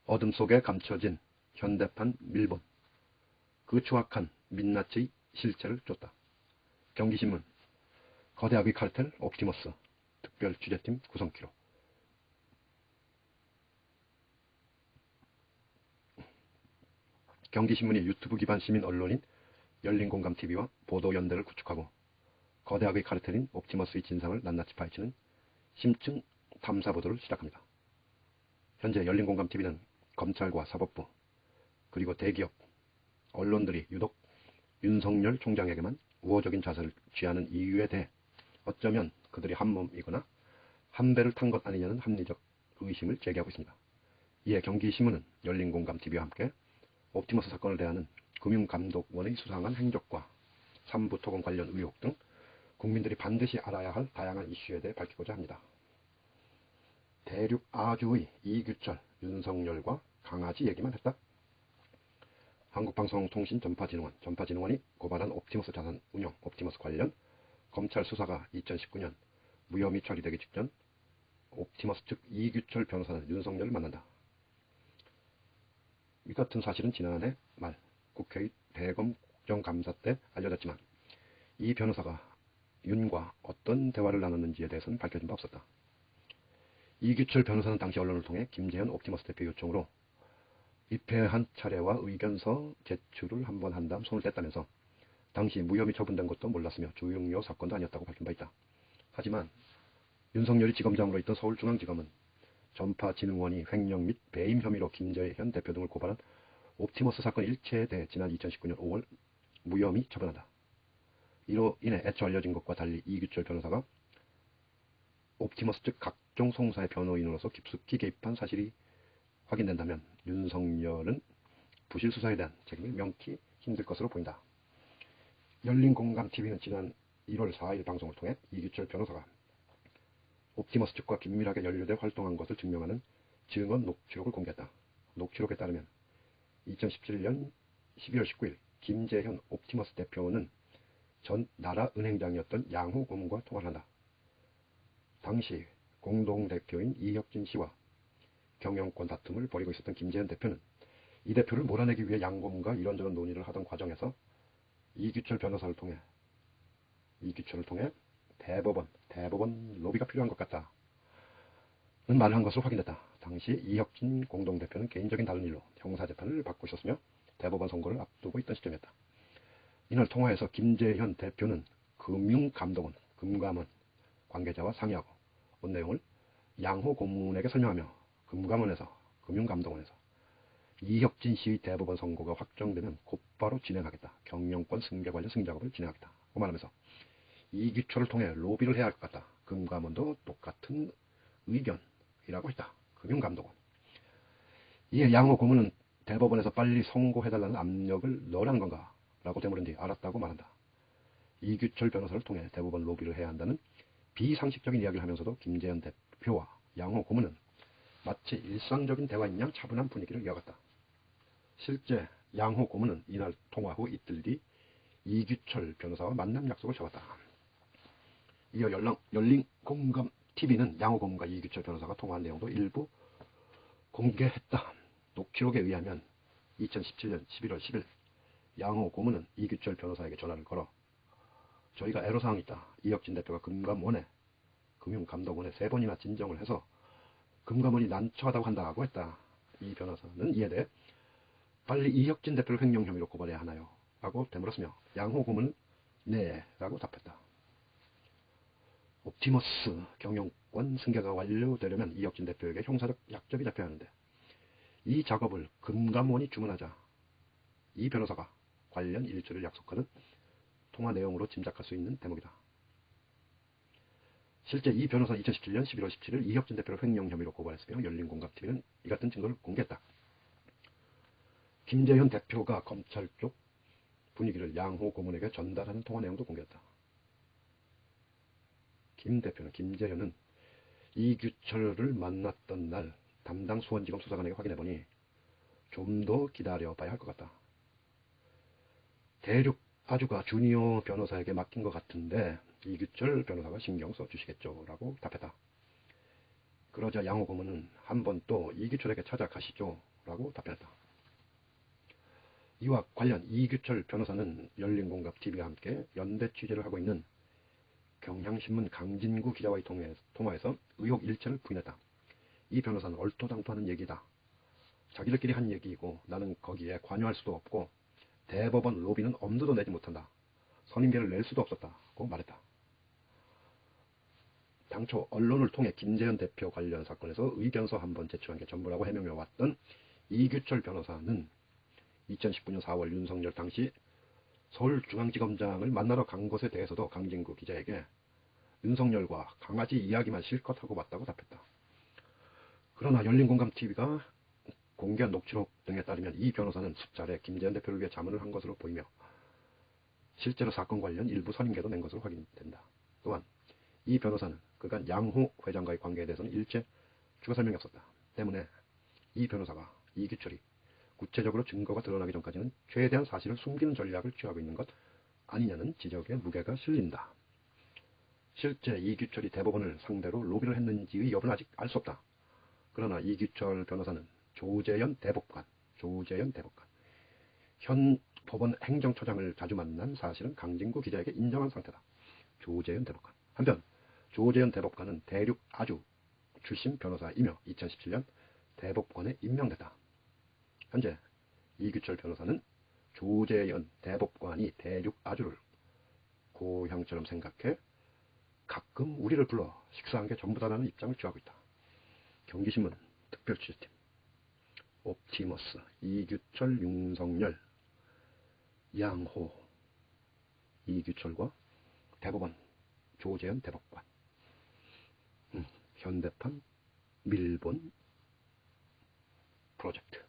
어둠 속에 감춰진 현대판 밀본, 그 추악한 민낯의 실체를 쫓다. 경기신문, 거대 악의 칼텔 옵티머스, 특별 취재팀 구성 기록. 경기신문이 유튜브 기반 시민 언론인 열린공감TV와 보도연대를 구축하고 거대 악의 카르텔인 옵티머스의 진상을 낱낱이 파헤치는 심층 탐사보도를 시작합니다. 현재 열린공감TV는 검찰과 사법부, 그리고 대기업, 언론들이 유독 윤석열 총장에게만 우호적인 자세를 취하는 이유에 대해 어쩌면 그들이 한몸이거나 한 배를 탄 것 아니냐는 합리적 의심을 제기하고 있습니다. 이에 경기신문은 열린공감TV와 함께 옵티머스 사건을 대하는 금융감독원의 수상한 행적과 삼부토건 관련 의혹 등 국민들이 반드시 알아야 할 다양한 이슈에 대해 밝히고자 합니다. 대륙 아주의 이규철, 윤석열과 강아지 얘기만 했다? 한국방송통신전파진흥원이 고발한 옵티머스 자산 운용, 옵티머스 관련 검찰 수사가 2019년 무혐의 처리되기 직전 옵티머스 측 이규철 변호사는 윤석열을 만난다. 이 같은 사실은 지난해 말 국회의 대검 국정감사 때 알려졌지만 이 변호사가 윤과 어떤 대화를 나눴는지에 대해서는 밝혀진 바 없었다. 이규철 변호사는 당시 언론을 통해 김재현 옵티머스 대표 요청으로 입회한 차례와 의견서 제출을 한번 한 다음 손을 뗐다면서 당시 무혐의 처분된 것도 몰랐으며 주용료 사건도 아니었다고 밝힌 바 있다. 하지만 윤석열이 지검장으로 있던 서울중앙지검은 전파진흥원이 횡령 및 배임 혐의로 김재현 대표 등을 고발한 옵티머스 사건 일체에 대해 지난 2019년 5월 무혐의 처분한다. 이로 인해 애초 알려진 것과 달리 이규철 변호사가 옵티머스 측 각종 송사의 변호인으로서 깊숙이 개입한 사실이 확인된다면 윤석열은 부실 수사에 대한 책임을 명키 힘들 것으로 보인다. 열린공감TV는 지난 1월 4일 방송을 통해 이규철 변호사가 옵티머스 측과 긴밀하게 연루돼 활동한 것을 증명하는 증언 녹취록을 공개했다. 녹취록에 따르면 2017년 12월 19일 김재현 옵티머스 대표는 전 나라은행장이었던 양호 고문과 통화를 한다. 당시 공동대표인 이혁진 씨와 경영권 다툼을 벌이고 있었던 김재현 대표는 이 대표를 몰아내기 위해 양 고문과 이런저런 논의를 하던 과정에서 이규철 변호사를 통해 대법원 로비가 필요한 것 같다는 말을 한 것으로 확인됐다. 당시 이혁진 공동대표는 개인적인 다른 일로 형사재판을 받고 있었으며 대법원 선고를 앞두고 있던 시점이었다. 이날 통화에서 김재현 대표는 금융감독원, 금감원 관계자와 상의하고 온 내용을 양호 고문에게 설명하며 금감원에서 이혁진 씨의 대법원 선고가 확정되면 곧바로 진행하겠다. 경영권 승계 관련 승인작업을 진행하겠다. 고 말하면서 이규철을 통해 로비를 해야 할 것 같다. 금감원도 똑같은 의견이라고 했다. 금융감독원. 이에 양호 고문은 대법원에서 빨리 선고해달라는 압력을 넣으라는 건가? 라고 되물은 뒤 알았다고 말한다. 이규철 변호사를 통해 대법원 로비를 해야 한다는 비상식적인 이야기를 하면서도 김재현 대표와 양호 고문은 마치 일상적인 대화인 양 차분한 분위기를 이어갔다. 실제 양호 고문은 이날 통화 후 이틀 뒤 이규철 변호사와 만남 약속을 잡았다. 이어 열린공감TV는 양호 고문과 이규철 변호사가 통화한 내용도 일부 공개했다. 녹취록에 의하면 2017년 11월 10일 양호 고문은 이규철 변호사에게 전화를 걸어 저희가 애로사항이 있다. 이혁진 대표가 금융감독원에 3번이나 진정을 해서 금감원이 난처하다고 한다고 했다. 이 변호사는 이에 대해 빨리 이혁진 대표를 횡령 혐의로 고발해야 하나요? 라고 되물었으며 양호 고문은 네 라고 답했다. 옵티머스 경영권 승계가 완료되려면 이혁진 대표에게 형사적 약점이 잡혀야 하는데 이 작업을 금감원이 주문하자 이 변호사가 관련 일주를 약속하는 통화 내용으로 짐작할 수 있는 대목이다. 실제 이 변호사는 2017년 11월 17일 이혁진 대표를 횡령 혐의로 고발했으며 열린공감TV는 이 같은 증거를 공개했다. 김재현 대표가 검찰 쪽 분위기를 양호 고문에게 전달하는 통화 내용도 공개했다. 김재현은 이규철을 만났던 날 담당 수원지검 수사관에게 확인해보니 좀 더 기다려봐야 할 것 같다. 대륙 아주가 주니어 변호사에게 맡긴 것 같은데 이규철 변호사가 신경 써주시겠죠? 라고 답했다. 그러자 양호 고문은 한 번 또 이규철에게 찾아가시죠 라고 답변했다. 이와 관련 이규철 변호사는 열린공감TV와 함께 연대 취재를 하고 있는 경향신문 강진구 기자와의 통화에서 의혹 일체를 부인했다. 이 변호사는 얼토당토하는 얘기다. 자기들끼리 한 얘기이고 나는 거기에 관여할 수도 없고 대법원 로비는 엄두도 내지 못한다. 선임계를 낼 수도 없었다고 말했다. 당초 언론을 통해 김재현 대표 관련 사건에서 의견서 한번 제출한 게 전부라고 해명해왔던 이규철 변호사는 2019년 4월 윤석열 당시 서울중앙지검장을 만나러 간 것에 대해서도 강진구 기자에게 윤석열과 강아지 이야기만 실컷 하고 왔다고 답했다. 그러나 열린공감TV가 공개한 녹취록 등에 따르면 이 변호사는 수차례 김재현 대표를 위해 자문을 한 것으로 보이며 실제로 사건 관련 일부 선임계도 낸 것으로 확인된다. 또한 이 변호사는 그간 양호 회장과의 관계에 대해서는 일체 추가 설명이 없었다. 때문에 이 변호사가 이규철이 구체적으로 증거가 드러나기 전까지는 최대한 사실을 숨기는 전략을 취하고 있는 것 아니냐는 지적에 무게가 실린다. 실제 이규철이 대법원을 상대로 로비를 했는지의 여부는 아직 알 수 없다. 그러나 이규철 변호사는 조재현 대법관, 현 법원 행정처장을 자주 만난 사실은 강진구 기자에게 인정한 상태다. 조재현 대법관. 한편 조재현 대법관은 대륙 아주 출신 변호사이며 2017년 대법관에 임명됐다. 현재 이규철 변호사는 조재현 대법관이 대륙 아주를 고향처럼 생각해 가끔 우리를 불러 식사한 게 전부다라는 입장을 취하고 있다. 경기신문 특별취재팀 옵티머스, 이규철, 윤석열, 양호, 이규철과 대법원 조재현 대법관, 현대판 밀본 프로젝트.